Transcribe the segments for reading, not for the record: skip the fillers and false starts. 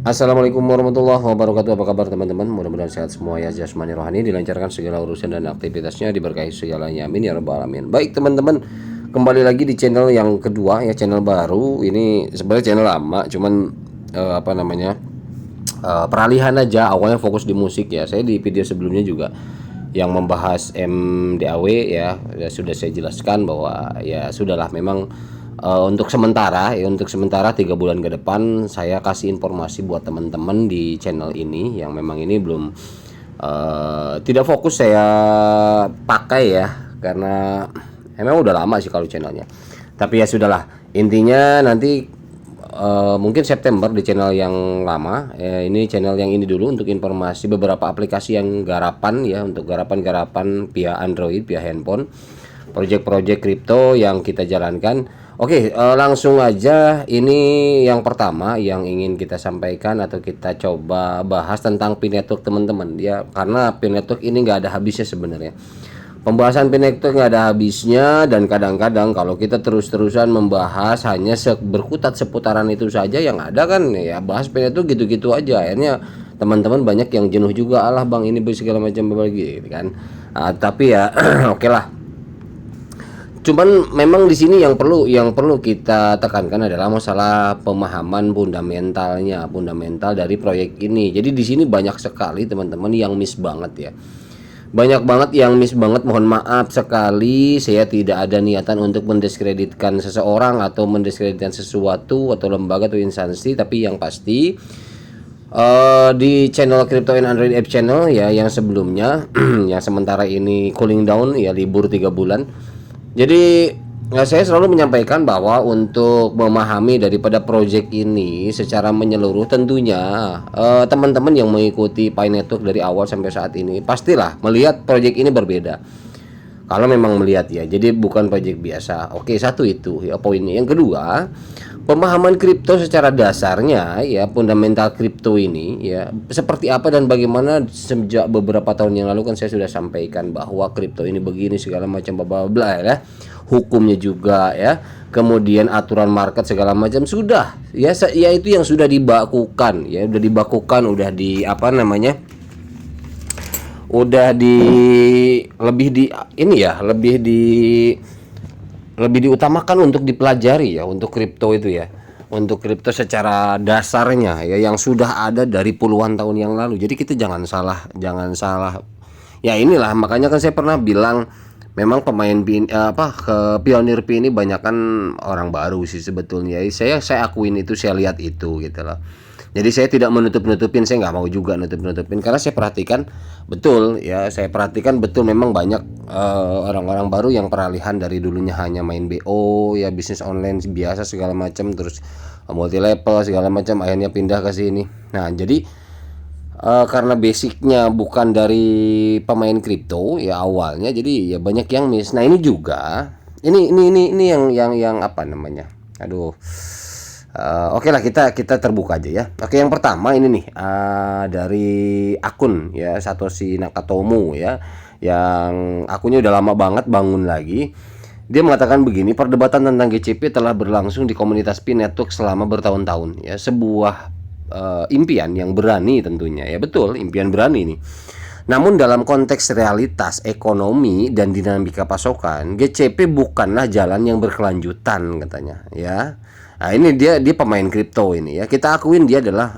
Assalamualaikum warahmatullahi wabarakatuh. Apa kabar teman-teman? Mudah-mudahan sehat semua ya, jasmani rohani, dilancarkan segala urusan dan aktivitasnya, diberkahi segalanya. Amin ya rabbal alamin. Baik teman-teman, kembali lagi di channel yang kedua ya, channel baru. Ini sebenarnya channel lama, cuman apa namanya? Peralihan aja. Awalnya fokus di musik ya. Saya di video sebelumnya juga yang membahas MDAW ya sudah saya jelaskan bahwa ya sudahlah memang untuk sementara 3 bulan ke depan saya kasih informasi buat teman-teman di channel ini yang memang ini belum tidak fokus saya pakai ya, karena emang udah lama sih kalau channelnya. Tapi ya sudahlah, intinya nanti mungkin September di channel yang lama. Ini channel yang ini dulu untuk informasi beberapa aplikasi yang garapan ya, untuk garapan-garapan via Android, via handphone, project-project kripto yang kita jalankan. Oke, langsung aja. Ini yang pertama yang ingin kita sampaikan atau kita coba bahas tentang Pi Network teman-teman ya, karena Pi Network ini nggak ada habisnya sebenarnya. Pembahasan Pi Network nggak ada habisnya, dan kadang-kadang kalau kita terus-terusan membahas hanya berkutat seputaran itu saja yang ada kan ya, bahas Pi Network gitu-gitu aja, akhirnya teman-teman banyak yang jenuh juga, alah bang ini segala macam gitu kan. Tapi ya oke lah. Cuman memang di sini yang perlu kita tekankan adalah masalah pemahaman fundamental dari proyek ini. Jadi di sini banyak sekali teman-teman yang miss banget ya. Banyak banget yang miss banget. Mohon maaf sekali, saya tidak ada niatan untuk mendiskreditkan seseorang atau mendiskreditkan sesuatu atau lembaga atau instansi, tapi yang pasti di channel Crypto and Android App Channel ya yang sebelumnya yang sementara ini cooling down ya, libur 3 bulan. Jadi saya selalu menyampaikan bahwa untuk memahami daripada project ini secara menyeluruh, tentunya teman-teman yang mengikuti Pi Network dari awal sampai saat ini pastilah melihat project ini berbeda. Kalau memang melihat ya, jadi bukan project biasa. Oke, satu itu ya poinnya. Yang kedua, pemahaman kripto secara dasarnya ya, fundamental kripto ini ya seperti apa dan bagaimana. Sejak beberapa tahun yang lalu kan saya sudah sampaikan bahwa kripto ini begini segala macam bla bla ya, hukumnya juga ya, kemudian aturan market segala macam sudah ya, ya itu yang sudah dibakukan ya, udah di apa namanya, udah di lebih di ini ya, lebih diutamakan untuk dipelajari ya, untuk kripto itu ya, untuk kripto secara dasarnya ya, yang sudah ada dari puluhan tahun yang lalu. Jadi kita jangan salah ya. Inilah makanya kan saya pernah bilang memang pemain pionir Pi ini banyak kan orang baru sih sebetulnya. Saya akuin itu, saya lihat itu gitu loh. Jadi saya tidak menutup-nutupin, saya nggak mau juga nutup-nutupin, karena saya perhatikan betul ya, memang banyak orang-orang baru yang peralihan dari dulunya hanya main BO ya, bisnis online biasa segala macam, terus multi level segala macam, akhirnya pindah ke sini. Nah jadi karena basicnya bukan dari pemain kripto ya awalnya, jadi ya banyak yang miss. Nah ini juga ini yang apa namanya, aduh. Oke lah, kita terbuka aja ya. Oke, yang pertama ini nih dari akun ya Satoshi Nakatomo ya, yang akunnya udah lama banget bangun lagi. Dia mengatakan begini, perdebatan tentang GCP telah berlangsung di komunitas Pi Network selama bertahun-tahun ya, sebuah impian yang berani tentunya ya, betul, impian berani nih. Namun dalam konteks realitas ekonomi dan dinamika pasokan, GCP bukanlah jalan yang berkelanjutan katanya ya. Nah ini dia pemain kripto ini ya, kita akuin dia adalah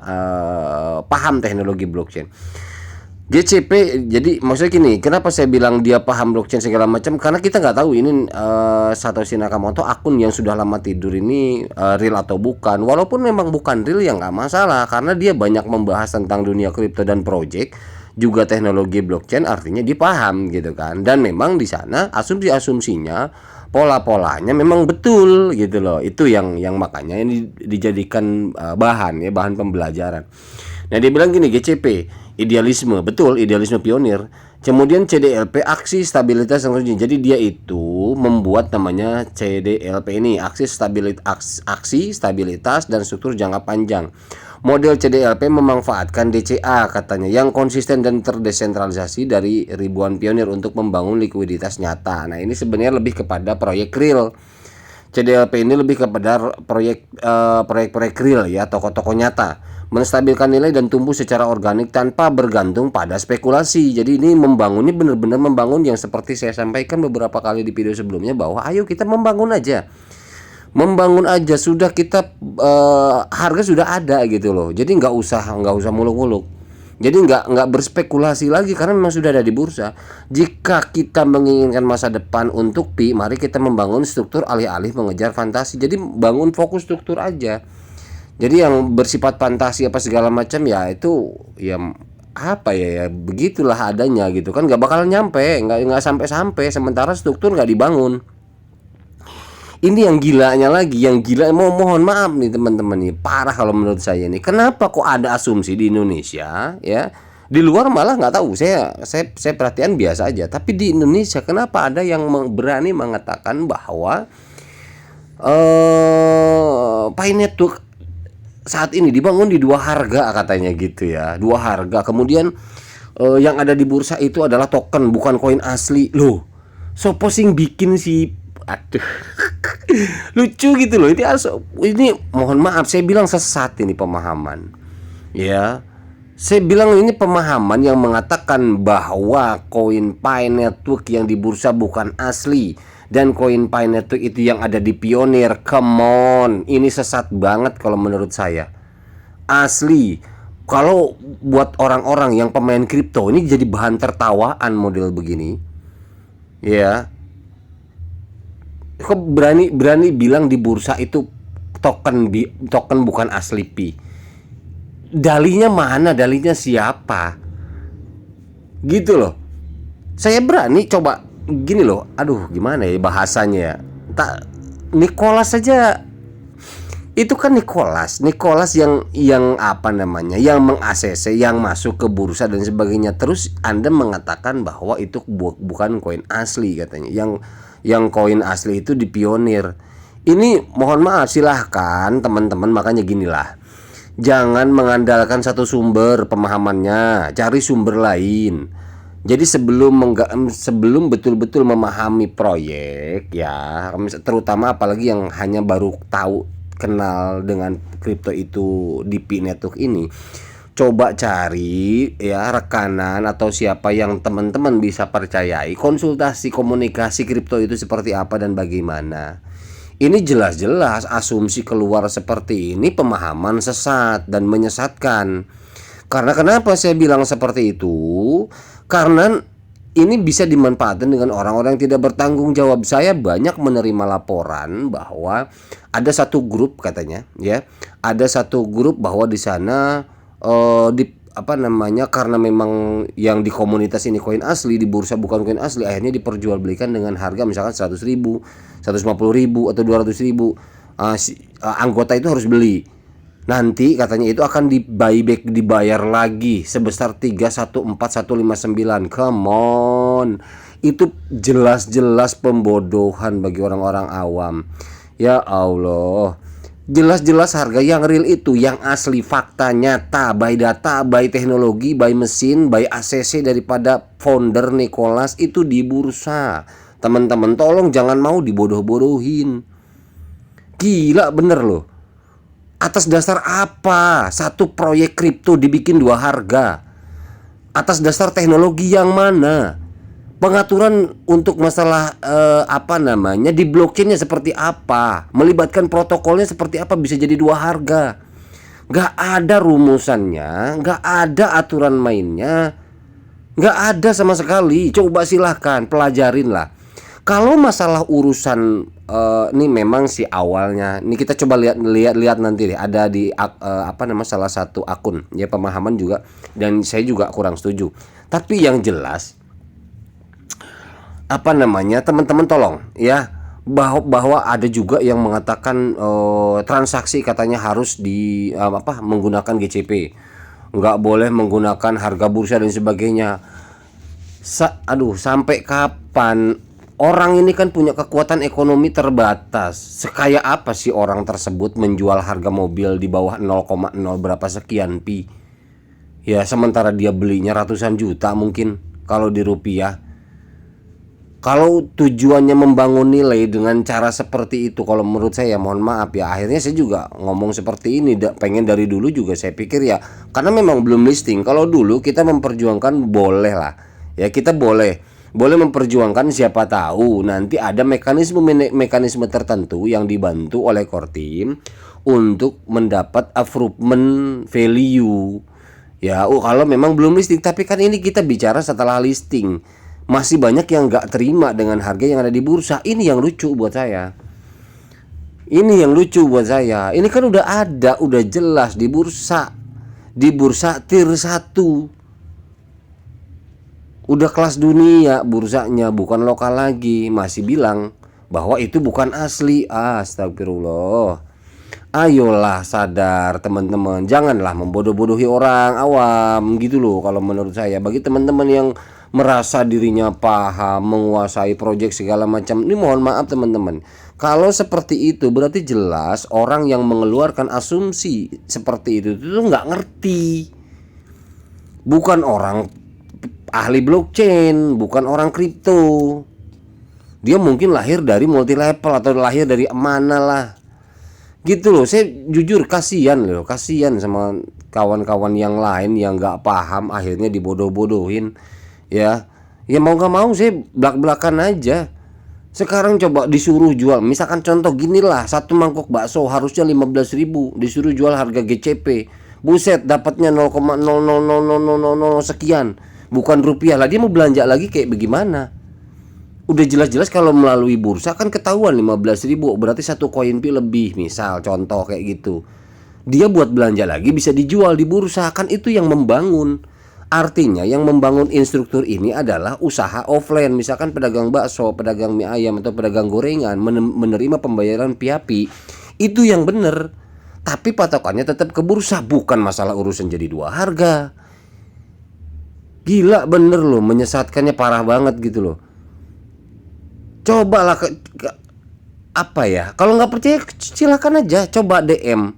paham teknologi blockchain. GCP, jadi maksudnya gini, kenapa saya bilang dia paham blockchain segala macam, karena kita nggak tahu ini Satoshi Nakamoto akun yang sudah lama tidur ini real atau bukan. Walaupun memang bukan real ya nggak masalah, karena dia banyak membahas tentang dunia kripto dan project juga teknologi blockchain, artinya dia paham gitu kan. Dan memang di sana asumsinya, pola-polanya memang betul gitu loh. Itu yang makanya ini dijadikan bahan pembelajaran. Nah dia bilang gini, GCP idealisme, betul, idealisme pionir. Kemudian CDLP, aksi stabilitas yang terjadi. Jadi dia itu membuat namanya CDLP ini, aksi stabilitas dan struktur jangka panjang. Model CDLP memanfaatkan DCA katanya yang konsisten dan terdesentralisasi dari ribuan pionir untuk membangun likuiditas nyata. Nah ini sebenarnya lebih kepada proyek real. CDLP ini lebih kepada proyek-proyek real ya, toko-toko nyata, menstabilkan nilai dan tumbuh secara organik tanpa bergantung pada spekulasi. Jadi ini membangun, ini benar-benar membangun yang seperti saya sampaikan beberapa kali di video sebelumnya, bahwa ayo kita membangun aja. Membangun aja sudah, kita harga sudah ada gitu loh. Jadi nggak usah muluk-muluk. Jadi nggak berspekulasi lagi karena memang sudah ada di bursa. Jika kita menginginkan masa depan untuk Pi, mari kita membangun struktur alih-alih mengejar fantasi. Jadi bangun fokus struktur aja. Jadi yang bersifat fantasi apa segala macam ya itu ya apa ya, begitulah adanya gitu kan, nggak bakalan nyampe, nggak sampai sementara struktur nggak dibangun. Ini yang gilanya lagi, yang gila, mohon maaf nih teman-teman nih, parah kalau menurut saya nih. Kenapa kok ada asumsi di Indonesia ya? Di luar malah nggak tahu. Saya perhatian biasa aja. Tapi di Indonesia kenapa ada yang berani mengatakan bahwa Pi Network saat ini dibangun di dua harga katanya gitu ya. Dua harga. Kemudian yang ada di bursa itu adalah token bukan koin asli. Loh, so posing bikin si, aduh. Lucu gitu loh. Ini mohon maaf, saya bilang sesat ini pemahaman. Ya. Saya bilang ini pemahaman yang mengatakan bahwa koin Pi Network yang di bursa bukan asli dan koin Pi Network itu yang ada di Pioneer. Come on, ini sesat banget kalau menurut saya. Asli. Kalau buat orang-orang yang pemain kripto ini jadi bahan tertawaan model begini. Ya. Kok berani bilang di bursa itu token bukan asli Pi? Dalihnya mana? Dalihnya siapa? Gitu loh. Saya berani coba gini loh. Aduh, gimana ya bahasanya ya? Nicholas saja. Itu kan Nicholas yang apa namanya? Yang meng-ACC, yang masuk ke bursa dan sebagainya. Terus Anda mengatakan bahwa itu bukan koin asli katanya. Yang koin asli itu di Pioneer. Ini mohon maaf, silahkan teman-teman, makanya ginilah. Jangan mengandalkan satu sumber pemahamannya, cari sumber lain. Jadi sebelum betul-betul memahami proyek ya, terutama apalagi yang hanya baru tahu kenal dengan kripto itu di Pi Network ini, coba cari ya rekanan atau siapa yang teman-teman bisa percayai, konsultasi komunikasi kripto itu seperti apa dan bagaimana. Ini jelas-jelas asumsi keluar seperti ini pemahaman sesat dan menyesatkan. Karena kenapa saya bilang seperti itu? Karena ini bisa dimanfaatkan dengan orang-orang yang tidak bertanggung jawab. Saya banyak menerima laporan bahwa ada satu grup katanya ya, ada satu grup bahwa di sana karena memang yang di komunitas ini koin asli, di bursa bukan koin asli, akhirnya diperjualbelikan dengan harga misalkan 100.000, 150.000 atau 200.000. Anggota itu harus beli. Nanti katanya itu akan di buyback, dibayar lagi sebesar 314.159. Come on. Itu jelas-jelas pembodohan bagi orang-orang awam. Ya Allah. Jelas-jelas harga yang real itu, yang asli, fakta nyata, by data, by teknologi, by mesin, by ACC daripada founder Nicholas itu di bursa. Teman-teman tolong jangan mau dibodoh-bodohin. Gila bener loh. Atas dasar apa satu proyek kripto dibikin dua harga? Atas dasar teknologi yang mana? Pengaturan untuk masalah di blockchainnya seperti apa? Melibatkan protokolnya seperti apa bisa jadi dua harga? Gak ada rumusannya, gak ada aturan mainnya, gak ada sama sekali. Coba silahkan pelajarin lah. Kalau masalah urusan ini memang si awalnya, ini kita coba lihat nanti deh, ada di salah satu akun ya, pemahaman juga, dan saya juga kurang setuju. Tapi yang jelas teman-teman tolong ya, bahwa ada juga yang mengatakan transaksi katanya harus menggunakan GCP, nggak boleh menggunakan harga bursa dan sebagainya. Sampai kapan? Orang ini kan punya kekuatan ekonomi terbatas. Sekaya apa sih orang tersebut menjual harga mobil di bawah 0,0 berapa sekian Pi? Ya sementara dia belinya ratusan juta mungkin kalau di rupiah. Kalau tujuannya membangun nilai dengan cara seperti itu, kalau menurut saya mohon maaf ya, akhirnya saya juga ngomong seperti ini. Pengen dari dulu juga saya pikir ya, karena memang belum listing. Kalau dulu kita memperjuangkan boleh lah, ya kita boleh memperjuangkan, siapa tahu nanti ada mekanisme tertentu yang dibantu oleh core team untuk mendapat improvement value. Ya, kalau memang belum listing, tapi kan ini kita bicara setelah listing. Masih banyak yang nggak terima dengan harga yang ada di bursa. Ini yang lucu buat saya. Ini yang lucu buat saya. Ini kan udah ada, udah jelas di bursa. Di bursa tier 1. Udah kelas dunia bursanya, bukan lokal lagi. Masih bilang bahwa itu bukan asli. Astagfirullah. Ayolah sadar teman-teman, janganlah membodoh-bodohi orang awam gitu loh kalau menurut saya. Bagi teman-teman yang merasa dirinya paham, menguasai proyek segala macam, ini mohon maaf teman-teman. Kalau seperti itu berarti jelas orang yang mengeluarkan asumsi seperti itu nggak ngerti. Bukan orang ahli blockchain, bukan orang kripto. Dia mungkin lahir dari multi level atau lahir dari mana lah. Gitu loh, saya jujur kasihan sama kawan-kawan yang lain yang nggak paham akhirnya dibodoh-bodohin. Ya mau nggak mau saya belak-belakan aja. Sekarang coba disuruh jual, misalkan contoh gini lah, satu mangkok bakso harusnya 15.000, disuruh jual harga GCP, buset dapatnya 0,00000 sekian, bukan rupiah lah. Dia mau belanja lagi kayak bagaimana? Udah jelas-jelas kalau melalui bursa kan ketahuan 15.000, berarti satu koin pi lebih, misal contoh kayak gitu. Dia buat belanja lagi bisa dijual di bursa, kan itu yang membangun. Artinya yang membangun instruktur ini adalah usaha offline, misalkan pedagang bakso, pedagang mie ayam atau pedagang gorengan menerima pembayaran piapi. Itu yang benar. Tapi patokannya tetap ke bursa, bukan masalah urusan jadi dua harga. Gila bener loh, menyesatkannya parah banget gitu loh. Cobalah apa ya, kalau nggak percaya silakan aja coba DM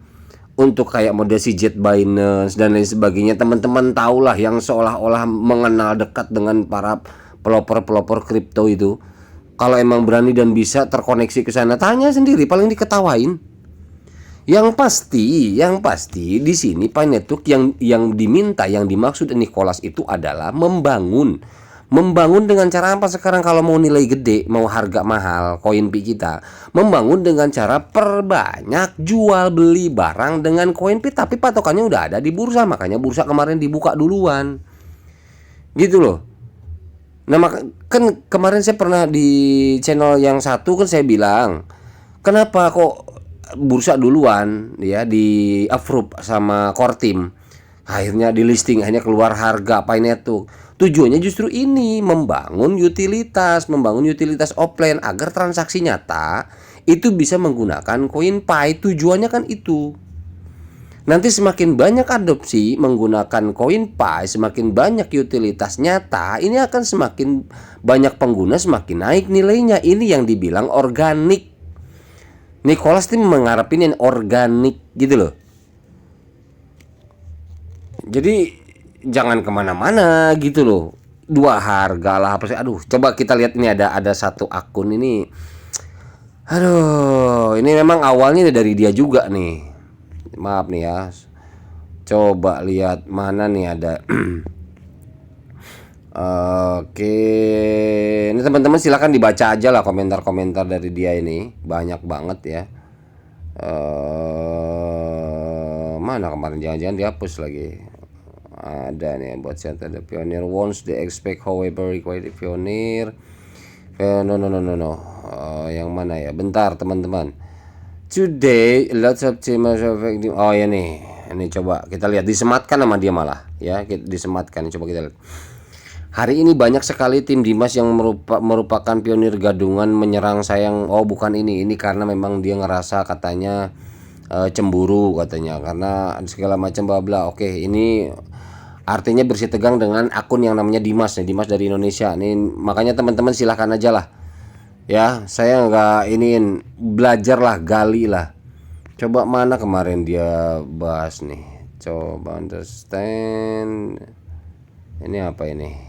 untuk kayak mode si Jet Binance dan lain sebagainya. Teman-teman tahulah yang seolah-olah mengenal dekat dengan para pelopor-pelopor kripto itu. Kalau emang berani dan bisa terkoneksi ke sana, tanya sendiri, paling diketawain. Yang pasti di sini Pi Network yang diminta, yang dimaksud Nicholas itu adalah membangun dengan cara apa sekarang kalau mau nilai gede, mau harga mahal koin pi kita, membangun dengan cara perbanyak jual beli barang dengan koin pi, tapi patokannya udah ada di bursa. Makanya bursa kemarin dibuka duluan gitu loh. Nah kan kemarin saya pernah di channel yang satu kan saya bilang, kenapa kok bursa duluan ya, di approve sama core team, akhirnya di listing, akhirnya keluar harga Pi Network. Tujuannya justru ini, membangun utilitas offline agar transaksi nyata itu bisa menggunakan koin Pi. Tujuannya kan itu. Nanti semakin banyak adopsi menggunakan koin Pi, semakin banyak utilitas nyata, ini akan semakin banyak pengguna, semakin naik nilainya. Ini yang dibilang organik. Nicholas tim mengharapin yang organik gitu loh. Jadi jangan kemana-mana gitu loh. Dua harga lah apa sih? Aduh, coba kita lihat ini ada satu akun ini. Aduh, ini memang awalnya dari dia juga nih. Maaf nih ya. Coba lihat mana nih ada. Oke, ini teman-teman silakan dibaca aja lah komentar-komentar dari dia ini, banyak banget ya. Mana kemarin, jangan-jangan dihapus lagi. Ada nih buat chat, ada pioneer wants they expect however required pioneer. No. Yang mana ya? Bentar teman-teman. Today lots of teams. Oh ya nih. Ini coba kita lihat, disematkan sama dia malah ya, disematkan. Coba kita lihat. Hari ini banyak sekali tim Dimas yang merupakan pionir gadungan menyerang sayang. Oh bukan ini karena memang dia ngerasa katanya cemburu katanya karena segala macam bla bla. Oke, ini artinya bersih tegang dengan akun yang namanya Dimas nih, Dimas dari Indonesia nih. Makanya teman-teman silahkan aja lah ya, saya nggak iniin, belajar lah, gali lah. Coba mana kemarin dia bahas nih, coba understand ini apa ini.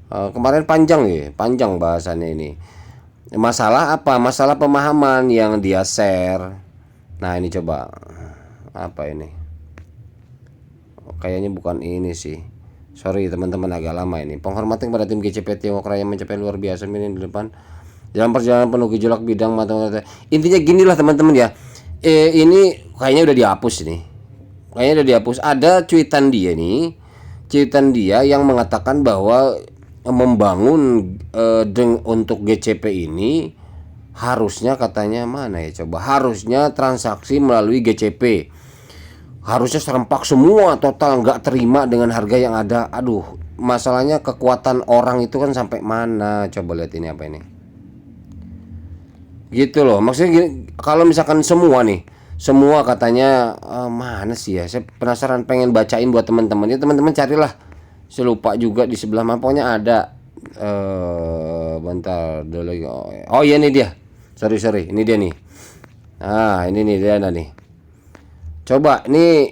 Kemarin panjang bahasannya ini. Masalah apa? Masalah pemahaman yang dia share. Nah ini coba apa ini? Kayaknya bukan ini sih. Sorry teman-teman, agak lama ini. Penghormatan kepada tim GCP Tiongkok Raya mencapai luar biasa ini di depan. Dalam perjalanan penuh gejolak bidang matematika. Intinya ginilah teman-teman ya. Ini kayaknya udah dihapus ini. Kayaknya udah dihapus. Ada cuitan dia nih. Cuitan dia yang mengatakan bahwa membangun untuk GCP ini harusnya, katanya mana ya coba, harusnya transaksi melalui GCP, harusnya serempak semua total, nggak terima dengan harga yang ada. Aduh, masalahnya kekuatan orang itu kan sampai mana, coba lihat ini apa ini gitu loh. Maksudnya gini, kalau misalkan semua katanya mana sih ya, saya penasaran pengen bacain buat teman-teman ya. Teman-teman carilah, saya lupa juga di sebelah mana, pokoknya ada. Bentar dulu. Oh iya, ini dia. Sorry, ini dia nih. Ini nih dia ada nih. Coba ini,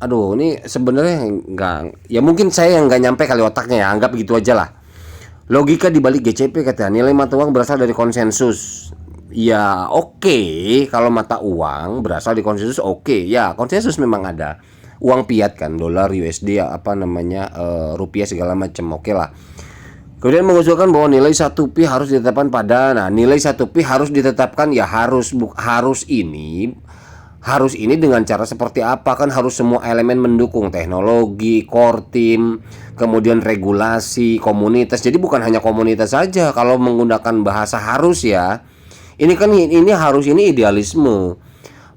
aduh, ini sebenarnya nggak, ya mungkin saya yang nggak nyampe kali otaknya ya, anggap gitu aja lah. Logika di balik GCP katanya, nilai mata uang berasal dari konsensus. Ya oke, kalau mata uang berasal dari konsensus, oke. Ya konsensus memang ada. Uang fiat kan, dolar, USD, apa namanya, rupiah segala macam, oke lah. Kemudian mengusulkan bahwa nilai 1 pi harus ditetapkan pada, nah nilai 1 pi harus ditetapkan ya, harus ini dengan cara seperti apa, kan harus semua elemen mendukung, teknologi, core team, kemudian regulasi, komunitas. Jadi bukan hanya komunitas saja kalau menggunakan bahasa harus ya. Ini kan harus, ini idealisme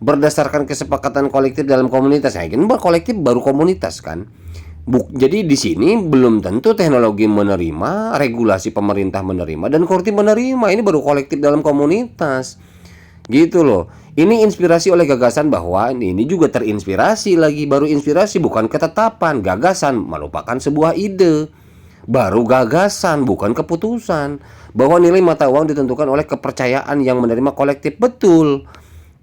berdasarkan kesepakatan kolektif dalam komunitas. Nah, ini kolektif baru komunitas kan. Jadi di sini belum tentu teknologi menerima, regulasi pemerintah menerima, dan core team menerima. Ini baru kolektif dalam komunitas. Gitu loh. Ini inspirasi oleh gagasan, bahwa ini juga terinspirasi lagi, baru inspirasi bukan ketetapan. Gagasan merupakan sebuah ide, baru gagasan bukan keputusan. Bahwa nilai mata uang ditentukan oleh kepercayaan yang menerima kolektif, betul.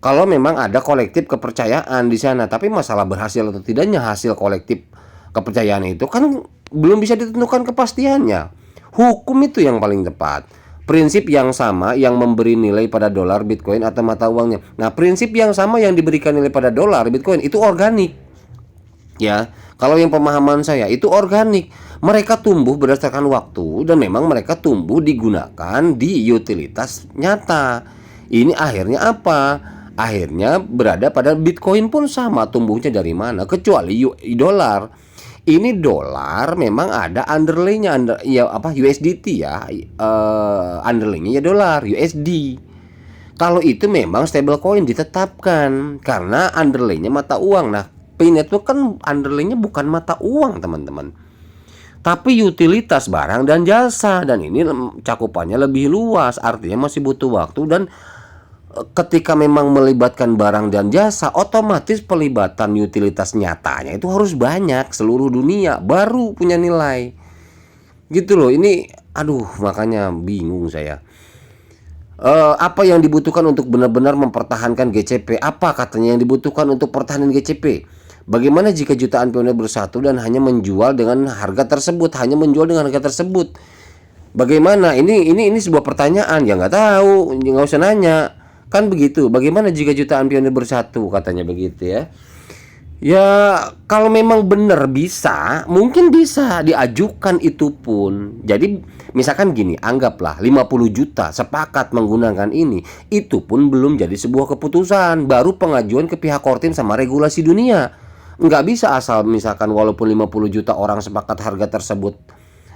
Kalau memang ada kolektif kepercayaan di sana, tapi masalah berhasil atau tidaknya hasil kolektif kepercayaan itu kan belum bisa ditentukan kepastiannya. Hukum itu yang paling tepat. Prinsip yang sama yang memberi nilai pada dolar, Bitcoin, atau mata uangnya. Nah, prinsip yang sama yang diberikan nilai pada dolar, Bitcoin itu organik. Ya, kalau yang pemahaman saya itu organik. Mereka tumbuh berdasarkan waktu, dan memang mereka tumbuh digunakan di utilitas nyata. Ini akhirnya apa? Akhirnya berada pada Bitcoin pun sama, tumbuhnya dari mana? Kecuali dolar. Ini dolar memang ada underlay-nya, ya apa, USDT ya, underlay-nya ya dolar USD. Kalau itu memang stable coin ditetapkan karena underlay-nya mata uang. Nah, P-Network kan underlay-nya bukan mata uang teman-teman, tapi utilitas barang dan jasa, dan ini cakupannya lebih luas, artinya masih butuh waktu. Dan ketika memang melibatkan barang dan jasa, otomatis pelibatan utilitas nyatanya itu harus banyak, seluruh dunia, baru punya nilai. Gitu loh. Ini aduh, makanya bingung saya. Apa yang dibutuhkan untuk benar-benar mempertahankan GCP? Apa katanya yang dibutuhkan untuk pertahanan GCP? Bagaimana jika jutaan pionir bersatu dan hanya menjual dengan harga tersebut, Bagaimana? Ini sebuah pertanyaan, ya nggak tahu, nggak usah nanya. Kan begitu. Bagaimana jika jutaan pionir bersatu, katanya begitu ya. Ya kalau memang benar bisa, mungkin bisa diajukan itu pun. Jadi misalkan gini, anggaplah 50 juta sepakat menggunakan ini, itu pun belum jadi sebuah keputusan, baru pengajuan ke pihak Kortim sama regulasi dunia. Nggak bisa asal misalkan walaupun 50 juta orang sepakat harga tersebut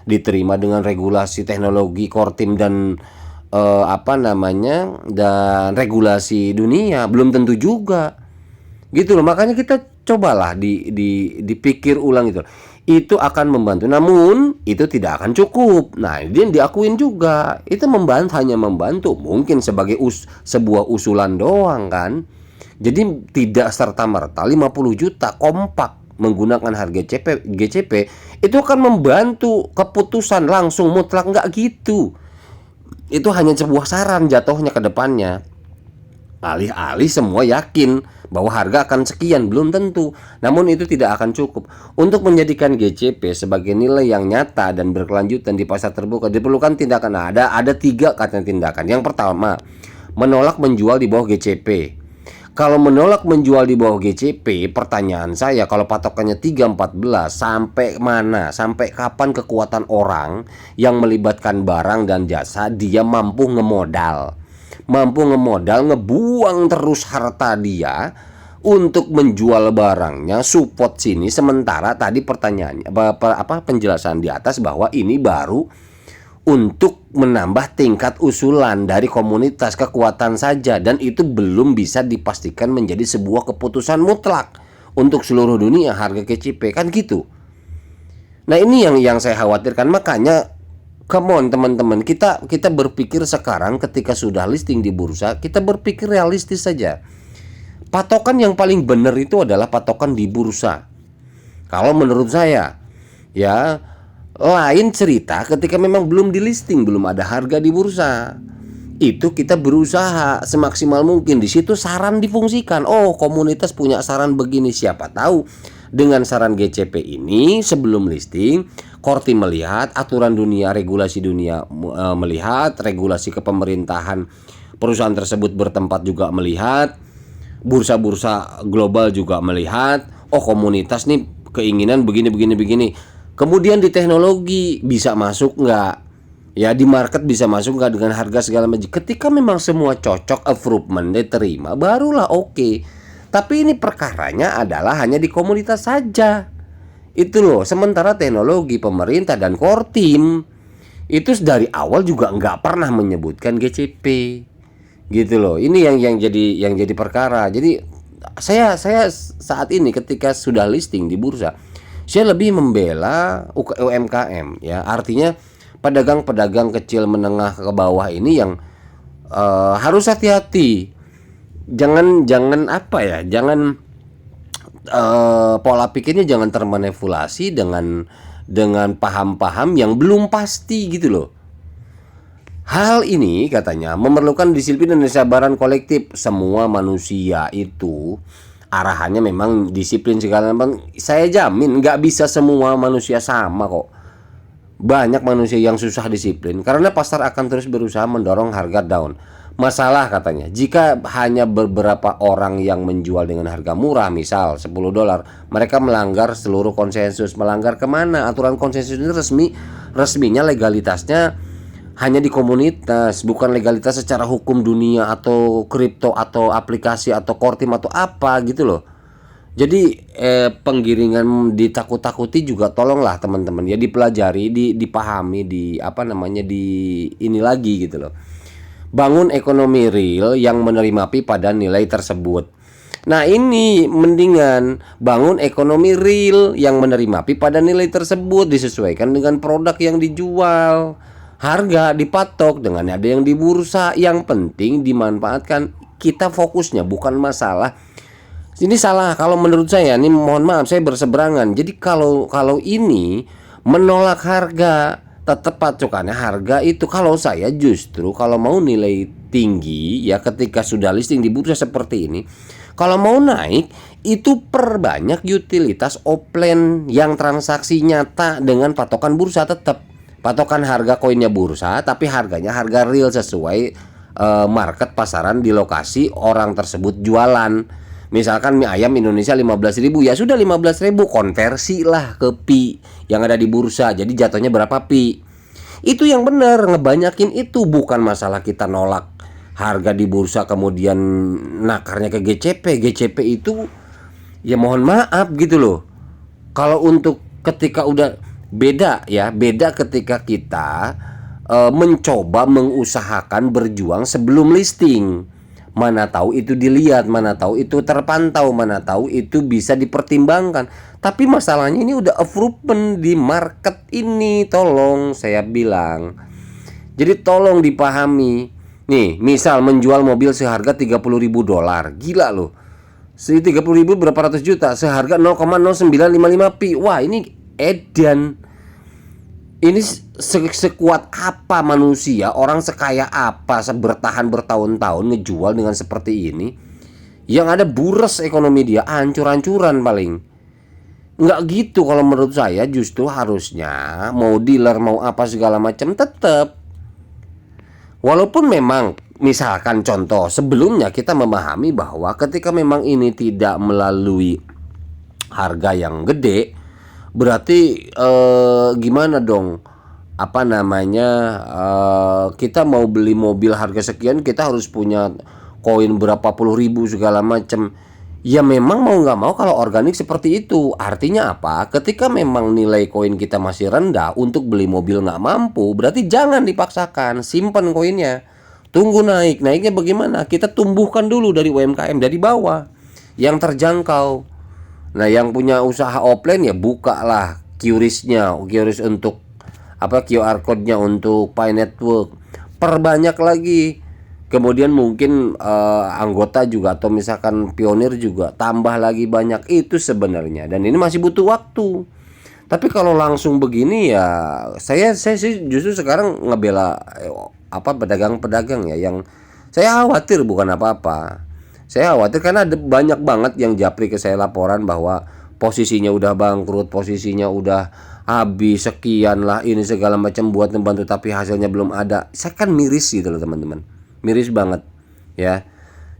diterima dengan regulasi teknologi Kortim dan dan regulasi dunia, belum tentu juga. Gitu loh. Makanya kita cobalah dipikir ulang itu. Itu akan membantu, namun itu tidak akan cukup. Nah, dia diakuin juga. Itu hanya membantu mungkin sebagai sebuah usulan doang kan. Jadi tidak serta-merta 50 juta kompak menggunakan harga GCP itu akan membantu keputusan langsung mutlak, nggak gitu. Itu hanya sebuah saran jatuhnya ke depannya. Alih-alih semua yakin bahwa harga akan sekian, belum tentu. Namun itu tidak akan cukup. Untuk menjadikan GCP sebagai nilai yang nyata dan berkelanjutan di pasar terbuka diperlukan tindakan. Nah, ada 3 katanya tindakan. Yang pertama, menolak menjual di bawah GCP. Kalau menolak menjual di bawah GCP, pertanyaan saya, kalau patokannya 314, sampai mana? Sampai kapan kekuatan orang yang melibatkan barang dan jasa dia mampu ngemodal? Mampu ngemodal, ngebuang terus harta dia untuk menjual barangnya, support sini. Sementara tadi pertanyaannya penjelasan di atas bahwa ini baru untuk menambah tingkat usulan dari komunitas, kekuatan saja, dan itu belum bisa dipastikan menjadi sebuah keputusan mutlak untuk seluruh dunia harga GCP, kan gitu. Nah, ini yang saya khawatirkan. Makanya come on teman-teman, kita berpikir sekarang ketika sudah listing di bursa, kita berpikir realistis saja. Patokan yang paling benar itu adalah patokan di bursa. Kalau menurut saya, ya, lain cerita ketika memang belum di listing, belum ada harga di bursa. Itu kita berusaha semaksimal mungkin. Di situ saran difungsikan. Oh, komunitas punya saran begini, siapa tahu dengan saran GCP ini sebelum listing, Korti melihat aturan dunia, regulasi dunia melihat, regulasi kepemerintahan perusahaan tersebut bertempat juga melihat, bursa-bursa global juga melihat. Oh, komunitas nih keinginan begini. Kemudian di teknologi bisa masuk nggak? Ya, di market bisa masuk nggak dengan harga segala macam. Ketika memang semua cocok, approval diterima, barulah oke. Tapi ini perkaranya adalah hanya di komunitas saja. Itu loh. Sementara teknologi, pemerintah dan Kortim itu dari awal juga nggak pernah menyebutkan GCP. Gitu loh. Ini yang jadi perkara. Jadi saya saat ini ketika sudah listing di bursa, saya lebih membela UMKM, ya. Artinya pedagang-pedagang kecil menengah ke bawah ini yang harus hati-hati. Jangan pola pikirnya jangan termanipulasi dengan paham-paham yang belum pasti gitu loh. Hal ini katanya memerlukan disiplin dan kesabaran kolektif. Semua manusia itu arahannya memang disiplin segala macam. Saya jamin nggak bisa semua manusia sama kok. Banyak manusia yang susah disiplin karena pasar akan terus berusaha mendorong harga down. Masalah katanya, jika hanya beberapa orang yang menjual dengan harga murah, misal $10, mereka melanggar seluruh konsensus. Melanggar kemana? Aturan konsensus ini resminya legalitasnya hanya di komunitas, bukan legalitas secara hukum dunia atau kripto atau aplikasi atau Kortim atau apa gitu loh. Jadi penggiringan ditakut-takuti juga tolonglah teman-teman ya, dipelajari, dipahami, di ini lagi gitu loh. Bangun ekonomi real yang menerima pada nilai tersebut. Nah, ini mendingan bangun ekonomi real yang menerima pada nilai tersebut, disesuaikan dengan produk yang dijual. Harga dipatok dengan ada yang di bursa. Yang penting dimanfaatkan. Kita fokusnya bukan masalah. Ini salah kalau menurut saya. Ini mohon maaf saya berseberangan. Jadi kalau ini menolak harga, tetap patokannya harga itu. Kalau saya justru kalau mau nilai tinggi ya ketika sudah listing di bursa seperti ini, kalau mau naik itu perbanyak utilitas offline yang transaksi nyata dengan patokan bursa. Tetap patokan harga koinnya bursa, tapi harganya harga real sesuai market pasaran di lokasi orang tersebut jualan. Misalkan mie ayam Indonesia 15.000, ya sudah 15.000 konversi lah ke pi yang ada di bursa. Jadi jatuhnya berapa pi? Itu yang benar, ngebanyakin itu. Bukan masalah kita nolak harga di bursa kemudian nakarnya ke GCP. GCP itu ya mohon maaf gitu loh. Kalau untuk ketika udah beda ketika kita mencoba mengusahakan berjuang sebelum listing. Mana tahu itu dilihat, mana tahu itu terpantau, mana tahu itu bisa dipertimbangkan. Tapi masalahnya ini udah approval di market ini, tolong saya bilang. Jadi tolong dipahami. Nih, misal menjual mobil seharga $30.000, gila loh. 30.000 berapa ratus juta, seharga 0,0955 pi. Wah, ini edan. Ini sekuat apa manusia, orang sekaya apa bertahan bertahun-tahun ngejual dengan seperti ini? Yang ada bures ekonomi dia, hancur-hancuran paling. Nggak gitu kalau menurut saya, justru harusnya mau dealer mau apa segala macam tetap. Walaupun memang misalkan contoh sebelumnya kita memahami bahwa ketika memang ini tidak melalui harga yang gede, berarti gimana dong? Apa namanya? Kita mau beli mobil harga sekian, kita harus punya koin berapa puluh ribu segala macam. Ya memang mau nggak mau kalau organik seperti itu. Artinya apa? Ketika memang nilai koin kita masih rendah untuk beli mobil nggak mampu, berarti jangan dipaksakan, simpan koinnya. Tunggu naik. Naiknya bagaimana? Kita tumbuhkan dulu dari UMKM dari bawah yang terjangkau. Nah, yang punya usaha offline ya bukalah QRIS untuk apa, QR code-nya untuk Pi Network. Perbanyak lagi. Kemudian mungkin anggota juga atau misalkan pionir juga tambah lagi banyak itu sebenarnya, dan ini masih butuh waktu. Tapi kalau langsung begini ya saya sih justru sekarang ngebela apa pedagang-pedagang ya, yang saya khawatir bukan apa-apa. Saya khawatir karena ada banyak banget yang japri ke saya laporan bahwa posisinya udah bangkrut, posisinya udah habis sekian lah ini segala macam buat membantu tapi hasilnya belum ada. Saya kan miris gitu loh teman-teman. Miris banget ya.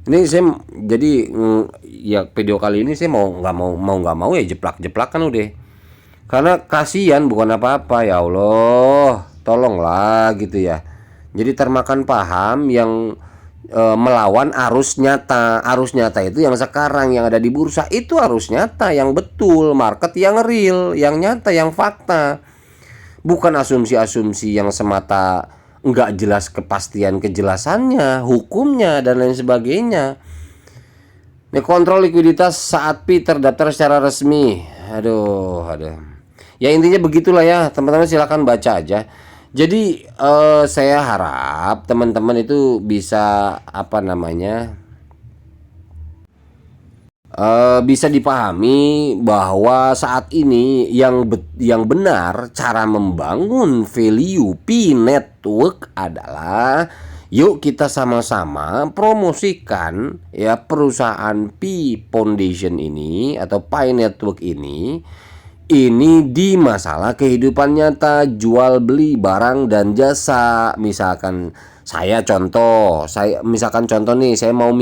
Ini saya jadi ya video kali ini saya mau nggak mau ya jeplak-jeplakan udah. Karena kasihan bukan apa-apa, ya Allah, tolonglah gitu ya. Jadi termakan paham yang melawan arus nyata. Arus nyata itu yang sekarang yang ada di bursa, itu arus nyata yang betul, market yang real, yang nyata, yang fakta. Bukan asumsi-asumsi yang semata nggak jelas kepastian kejelasannya, hukumnya dan lain sebagainya. Ini kontrol likuiditas saat Pi terdaftar secara resmi. Aduh. Ya intinya begitulah ya teman-teman, silakan baca aja. Jadi saya harap teman-teman itu bisa apa namanya, bisa dipahami bahwa saat ini yang benar cara membangun value Pi Network adalah yuk kita sama-sama promosikan ya perusahaan Pi Foundation ini atau Pi Network ini di masalah kehidupan nyata, jual beli barang dan jasa. Misalkan saya misalkan contoh nih, saya mau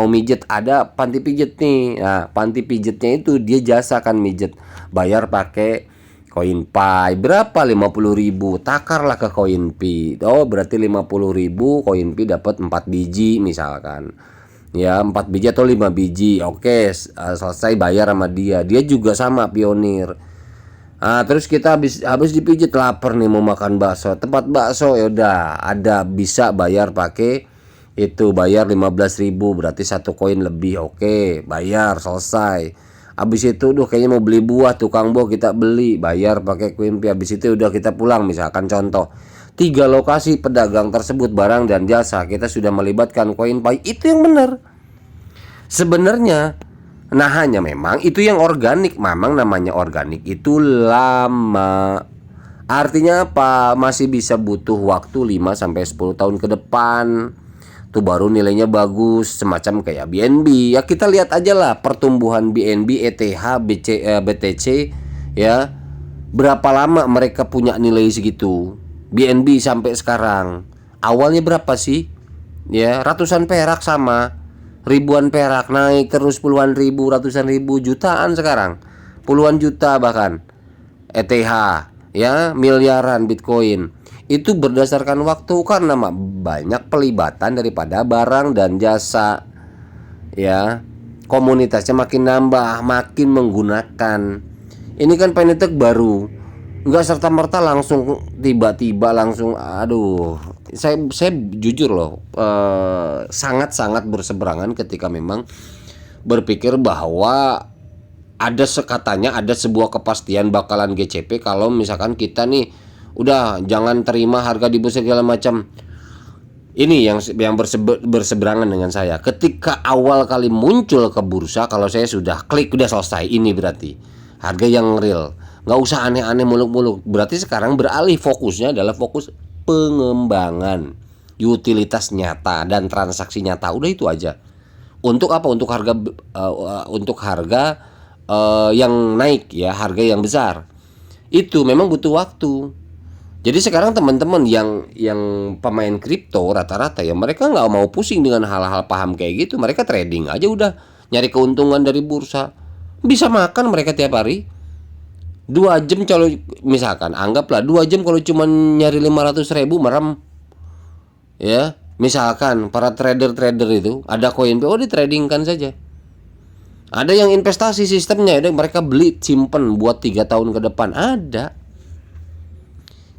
mijet, ada panti pijet nih. Nah, panti pijetnya itu dia jasa kan mijet, bayar pakai koin Pi. Berapa? 50.000. Takarlah ke koin Pi. Oh, berarti 50.000 koin Pi dapat 4 biji misalkan. Ya 4 biji atau 5 biji. Oke, selesai bayar sama dia. Dia juga sama pionir. Terus kita habis dipijit, lapar nih mau makan bakso. Tempat bakso ya udah ada, bisa bayar pakai itu, bayar 15.000 berarti 1 koin lebih. Oke, bayar selesai. Habis itu kayaknya mau beli buah, tukang buah kita beli, bayar pakai koin Pi. Habis itu udah kita pulang misalkan contoh. 3 lokasi pedagang tersebut barang dan jasa kita sudah melibatkan koin Pi. Itu yang benar sebenarnya. Nah hanya memang itu yang organik. Memang namanya organik itu lama. Artinya apa? Masih bisa butuh waktu 5-10 tahun ke depan. Tuh baru nilainya bagus, semacam kayak BNB. Ya kita lihat aja lah pertumbuhan BNB, ETH, BTC ya. Berapa lama mereka punya nilai segitu? BNB sampai sekarang. Awalnya berapa sih? Ya, ratusan perak sama ribuan perak, naik terus puluhan ribu, ratusan ribu, jutaan sekarang. Puluhan juta bahkan. ETH, ya, miliaran Bitcoin. Itu berdasarkan waktu karena banyak pelibatan daripada barang dan jasa. Ya, komunitasnya makin nambah, makin menggunakan. Ini kan Pi Network baru. Nggak serta-merta langsung tiba-tiba langsung saya jujur loh sangat-sangat berseberangan ketika memang berpikir bahwa katanya ada sebuah kepastian bakalan GCP kalau misalkan kita nih udah jangan terima harga di bursa segala macam. Ini yang berseberangan dengan saya. Ketika awal kali muncul ke bursa, kalau saya sudah klik udah selesai, ini berarti harga yang real. Nggak usah aneh-aneh muluk-muluk. Berarti sekarang beralih fokusnya adalah fokus pengembangan utilitas nyata dan transaksi nyata. Udah itu aja. Untuk apa? Untuk harga yang naik ya, harga yang besar. Itu memang butuh waktu. Jadi sekarang teman-teman yang pemain kripto rata-rata ya mereka nggak mau pusing dengan hal-hal paham kayak gitu. Mereka trading aja udah, nyari keuntungan dari bursa. Bisa makan mereka tiap hari. 2 jam kalau misalkan anggaplah 2 jam kalau cuma nyari 500.000 merem ya. Misalkan para trader-trader itu ada koin PO ditradingkan saja. Ada yang investasi sistemnya, ada mereka beli simpen buat 3 tahun ke depan, ada.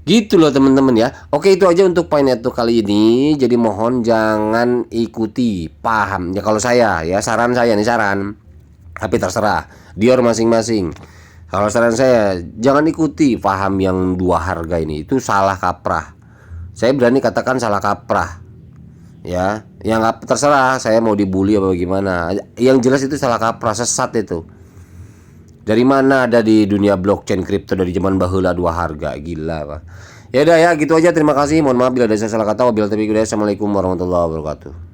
Gitu loh teman-teman ya. Oke, itu aja untuk Pineto kali ini. Jadi mohon jangan ikuti paham ya, kalau saya ya, saran saya nih, saran. Tapi terserah Dior masing-masing. Kalau saran saya jangan ikuti paham yang dua harga ini. Itu salah kaprah. Saya berani katakan salah kaprah. Ya, yang terserah saya mau dibully apa bagaimana. Yang jelas itu salah kaprah, sesat itu. Dari mana ada di dunia blockchain kripto dari zaman baheula dua harga, gila Pak. Ya udah ya, gitu aja. Terima kasih. Mohon maaf bila ada salah kata. Wabillahi taufiq. Assalamualaikum warahmatullahi wabarakatuh.